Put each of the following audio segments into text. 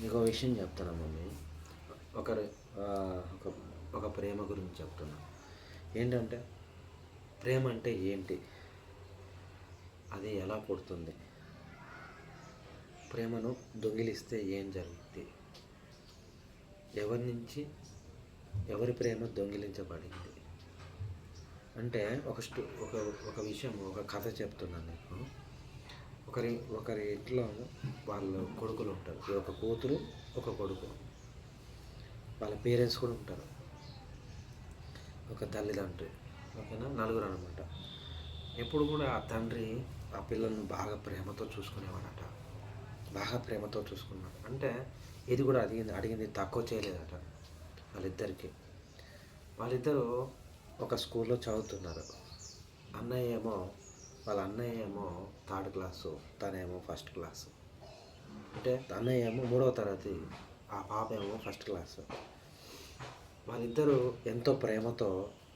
ఇంకో విషయం చెప్తాను మమ్మీ. ఒకరు ఒక ఒక ప్రేమ గురించి చెప్తున్నా. ఏంటంటే ప్రేమ అంటే ఏంటి, అది ఎలా పుడుతుంది, ప్రేమను దొంగిలిస్తే ఏం జరుగుతుంది, ఎవరి నుంచి ఎవరి ప్రేమ దొంగిలించబడింది అంటే ఒక విషయం, ఒక కథ చెప్తున్నాను నీకు. ఒకరి ఇంట్లో వాళ్ళ కొడుకులు ఉంటారు, ఒక కూతురు ఒక కొడుకు, వాళ్ళ పేరెంట్స్ కూడా ఉంటారు, ఒక తల్లిదండ్రులు, ఓకేనా, నలుగురు అనమాట. ఎప్పుడు కూడా ఆ తండ్రి ఆ పిల్లల్ని బాగా ప్రేమతో చూసుకునేవాడట, బాగా ప్రేమతో చూసుకున్నాడు. అంటే ఇది కూడా అడిగింది తక్కువ చేయలేదట వాళ్ళిద్దరికి. వాళ్ళిద్దరూ ఒక స్కూల్లో చదువుతున్నారు. వాళ్ళ అన్నయ్య ఏమో 3rd క్లాసు, తనేమో 1st క్లాసు. అంటే అన్నయ్య ఏమో 3వ తరగతి, ఆ పాప ఏమో 1st క్లాసు. వాళ్ళిద్దరూ ఎంతో ప్రేమతో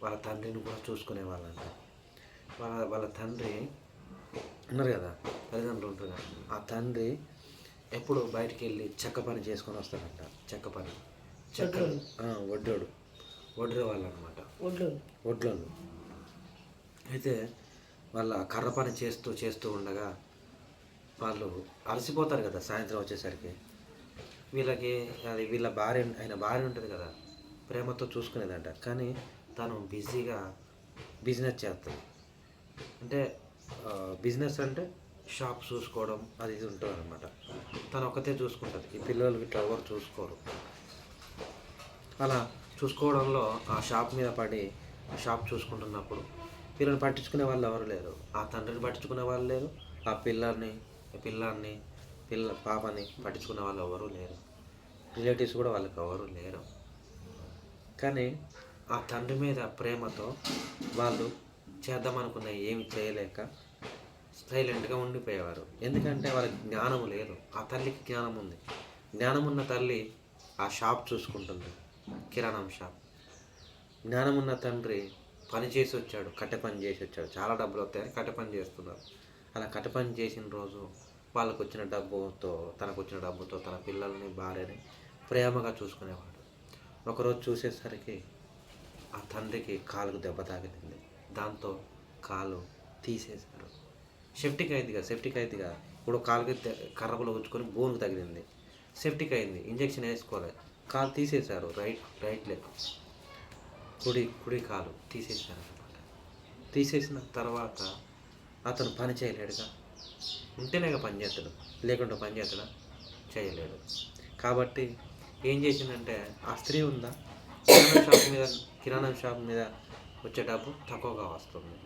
వాళ్ళ తండ్రిని కూడా చూసుకునేవాళ్ళంట. వాళ్ళ తండ్రి ఉన్నారు కదా, తల్లిదండ్రులు ఉంటారు కదా, ఆ తండ్రి ఎప్పుడు బయటికి వెళ్ళి చెక్క పని చేసుకొని వస్తాడంట. చెక్క పని, వడ్రే వాళ్ళు అనమాట, వడ్లోళ్ళు. అయితే వాళ్ళ కర్ర పని చేస్తూ ఉండగా వాళ్ళు అలసిపోతారు కదా సాయంత్రం వచ్చేసరికి. వీళ్ళకి అది ఆయన భార్య ఉంటుంది కదా, ప్రేమతో చూసుకునేదంట. కానీ తను బిజీగా బిజినెస్ చేస్తుంది. అంటే బిజినెస్ అంటే షాప్ చూసుకోవడం అది ఇది ఉంటుంది అనమాట. తను ఒక్కతే చూసుకుంటుంది, ఈ పిల్లలు ఇట్లా ఎవరు చూసుకోరు. అలా చూసుకోవడంలో ఆ షాప్ మీద పడి షాప్ చూసుకుంటున్నప్పుడు పిల్లల్ని పట్టించుకునే వాళ్ళు ఎవరు లేరు. ఆ తండ్రిని పట్టించుకునే వాళ్ళు లేరు, ఆ పాపని పట్టించుకునే వాళ్ళు ఎవరు లేరు, రిలేటివ్స్ కూడా వాళ్ళకి ఎవరు లేరు. కానీ ఆ తండ్రి మీద ప్రేమతో వాళ్ళు చేద్దామనుకున్న ఏమి చేయలేక సైలెంట్గా ఉండిపోయేవారు. ఎందుకంటే వాళ్ళకి జ్ఞానం లేదు, ఆ తల్లికి జ్ఞానం ఉంది. జ్ఞానం ఉన్న తల్లి ఆ షాప్ చూసుకుంటుంది, కిరాణం షాప్. జ్ఞానం ఉన్న తండ్రి పని చేసి వచ్చాడు, కట్టె పని చేసి వచ్చాడు, చాలా డబ్బులు వస్తాయని కట్టె పని చేస్తున్నారు. అలా కట్టె పని చేసిన రోజు తనకు వచ్చిన డబ్బుతో తన పిల్లల్ని భార్యని ప్రేమగా చూసుకునేవాడు. ఒకరోజు చూసేసరికి ఆ తండ్రికి కాలుకు దెబ్బ తాకింది. దాంతో కాలు తీసేశారు. సెప్టిక్ అయిందిగా. ఇప్పుడు కాలుకి కర్రపులు ఉంచుకొని బోన్కు తగిలింది, సెప్టిక్ అయింది. ఇంజక్షన్ వేసుకోలేదు, కాలు తీసేశారు. రైట్ లెగ్, కుడి కాలు తీసేశారు అనమాట. తీసేసిన తర్వాత అతను పని చేయలేడుగా, ఉంటేనే పని చేస్తాడు, లేకుండా పని చేస్తాడా, చేయలేడు. కాబట్టి ఏం చేసిందంటే, ఆ స్త్రీ ఉందా, కిరాణా షాప్ మీద వచ్చే డబ్బు తక్కువగా వస్తుంది,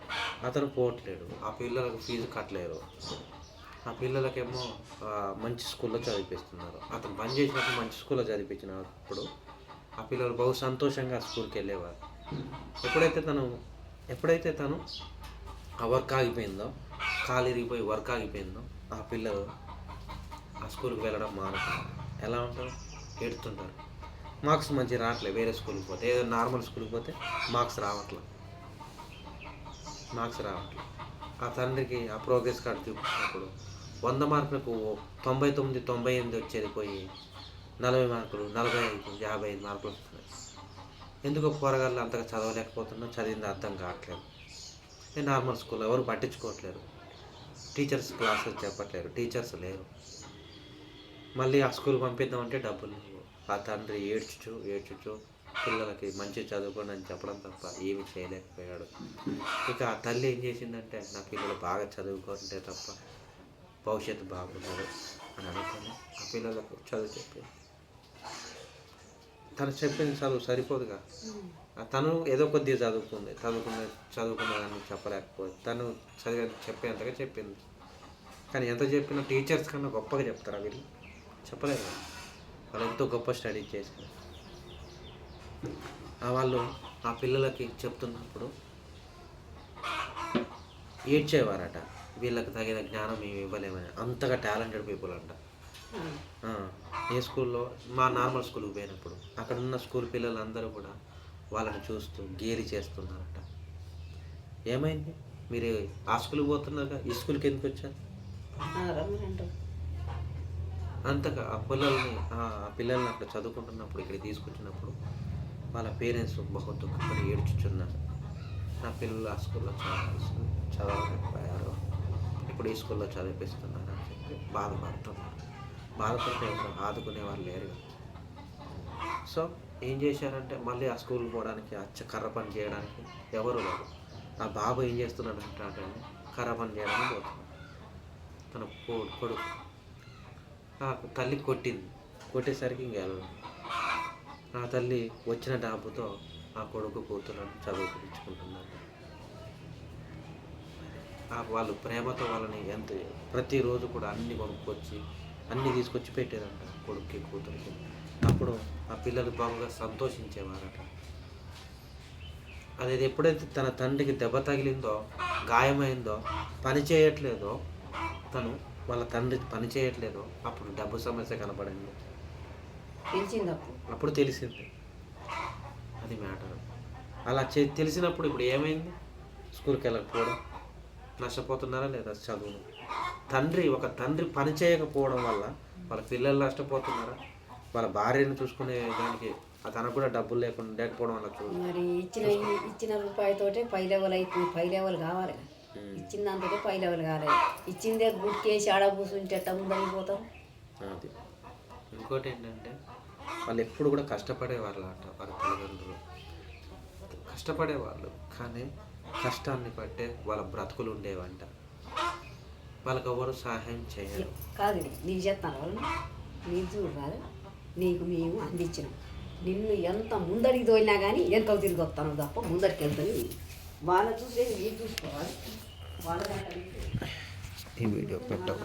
అతను పోవట్లేడు, ఆ పిల్లలకు ఫీజు కట్టలేరు, ఆ పిల్లలకేమో మంచి స్కూల్లో చదివిపిస్తున్నారు. అతను పని చేసినప్పుడు మంచి స్కూల్లో చదివించినప్పుడు ఆ పిల్లలు బహు సంతోషంగా స్కూల్కి వెళ్ళేవారు. ఎప్పుడైతే తను ఆ వర్క్ ఆగిపోయిందో, కాలు ఇరిగిపోయి వర్క్ ఆగిపోయిందో, ఆ పిల్లలు ఆ స్కూల్కి వెళ్ళడం మానుకున్నారు. ఎలా ఉంటారు, ఏడుతుంటారు. మార్క్స్ మంచిగా రావట్లేదు, వేరే స్కూల్కి పోతే, ఏదో నార్మల్ స్కూల్కి పోతే మార్క్స్ రావట్లేదు. ఆ తండ్రికి ఆ ప్రోగ్రెస్ కార్డు చూపించినప్పుడు 100 మార్కులకు 99, 98 వచ్చేది పోయి 40 మార్కులు, 45, 55 మార్కులు వస్తున్నాయి. ఎందుకు పోరగాళ్ళు అంతగా చదవలేకపోతున్నా, చదివింది అర్థం కావట్లేదు. నార్మల్ స్కూల్ ఎవరు పట్టించుకోవట్లేరు, టీచర్స్ క్లాసెస్ చెప్పట్లేరు, టీచర్స్ లేరు. మళ్ళీ ఆ స్కూల్ పంపిద్దామంటే డబ్బులు లేవు. ఆ తండ్రి ఏడ్చుచు పిల్లలకి మంచి చదువుకోండి అని చెప్పడం తప్ప ఏమి చేయలేకపోయాడు. ఇక ఆ తల్లి ఏం చేసిందంటే, నా పిల్లలు బాగా చదువుకుంటే తప్ప భవిష్యత్తు బాగుండదు అని అనుకుని ఆ పిల్లలకు చదువు చెప్పింది. తను చెప్పింది చదువు సరిపోదుగా, తను ఏదో కొద్దిగా చదువుకున్నదాన్ని చెప్పలేకపోయింది. తను చెప్పేంతగా చెప్పింది. కానీ ఎంత చెప్పినా టీచర్స్ కన్నా గొప్పగా చెప్తారా వీళ్ళు, చెప్పలేదు. వాళ్ళు ఎంతో గొప్ప స్టడీ చేశారు. వాళ్ళు ఆ పిల్లలకి చెప్తున్నప్పుడు ఏడ్చేవారట, వీళ్ళకి తగిన జ్ఞానం మేము ఇవ్వలేమని. అంతగా టాలెంటెడ్ పీపుల్ అంట. ఏ స్కూల్లో, మా నార్మల్ స్కూల్కి పోయినప్పుడు అక్కడ ఉన్న స్కూల్ పిల్లలందరూ కూడా వాళ్ళని చూస్తూ గేలి చేస్తున్నారట. ఏమైంది, మీరు ఆ స్కూల్కి పోతున్నారుగా, ఈ స్కూల్కి ఎందుకు వచ్చారు, అంతగా ఆ పిల్లల్ని అక్కడ చదువుకుంటున్నప్పుడు ఇక్కడ తీసుకొచ్చినప్పుడు వాళ్ళ పేరెంట్స్ బహు దుఃఖపడి ఏడ్చుచున్నారు. నా పిల్లలు ఆ స్కూల్లో చదవలేకపోయారు, ఇప్పుడు ఈ స్కూల్లో చదివిపిస్తున్నారు అని చెప్పి బాధపడుతున్నారు. బాధపడితే ఎవరు ఆదుకునే వాళ్ళు లేరు. సో ఏం చేశారంటే మళ్ళీ ఆ స్కూల్ పోవడానికి కర్ర పని చేయడానికి ఎవరు లేరు. ఆ బాబు ఏం చేస్తున్నాడంటే కర్ర పని చేయడానికి పోతున్నాడు. తన కొడుకు ఆ తల్లి కొట్టేసరికి ఇంకెళ్ళదు. ఆ తల్లి వచ్చిన డబ్బుతో ఆ కొడుకు కూతురని చదువుకుంటున్నాడు. వాళ్ళు ప్రేమతో వాళ్ళని ప్రతిరోజు కూడా అన్ని కొనుక్కొచ్చి అన్నీ తీసుకొచ్చి పెట్టేదంట కొడుక్కి కూతురికి. అప్పుడు ఆ పిల్లలు బాగా సంతోషించేవారట. అది ఎప్పుడైతే తన తండ్రికి దెబ్బ తగిలిందో, గాయమైందో, పని చేయట్లేదో, వాళ్ళ తండ్రి పని చేయట్లేదో అప్పుడు డబ్బు సమస్య కనపడింది. అప్పుడు తెలిసింది అది మ్యాటర్. అలా తెలిసినప్పుడు ఇప్పుడు ఏమైంది? స్కూల్కి వెళ్ళకపోవడం, నష్టపోతున్నారా లేదా చదువు? ఒక తండ్రి పని చేయకపోవడం వల్ల వాళ్ళ పిల్లలు నష్టపోతున్నారా? వాళ్ళ భార్యను చూసుకునే దానికి తనకు కూడా డబ్బులు లేకపోవడం వల్ల మరి ఇచ్చిన రూపాయితోటే పై లెవెల్ కావాలి. ఇచ్చిన దాంతో పై లెవెల్ కావాలి. ఇచ్చిందే గుడ్కేసి ఆడ కూర్చుంటే ముందరిపోతాం. అది ఇంకోటి ఏంటంటే వాళ్ళు ఎప్పుడు కూడా కష్టపడేవాళ్ళు అంట. వాళ్ళ తల్లిదండ్రులు కష్టపడేవాళ్ళు, కానీ కష్టాన్ని బట్టే వాళ్ళ బ్రతుకులు ఉండేవంట. వాళ్ళకి ఎవరు సహాయం చేయరు. కాదు నీకు చెప్తాను, వాళ్ళు నీకు చూడు కాదు, నీకు మేము అందించినాం. నిన్ను ఎంత ముందడికి తోలినా కానీ వెనకకు తిరిగి వస్తాను తప్ప ముందరికి వెళ్తాను. వాళ్ళ చూసేది మీరు చూసుకోవాలి. వాళ్ళ ఈ వీడియో పెట్టవు.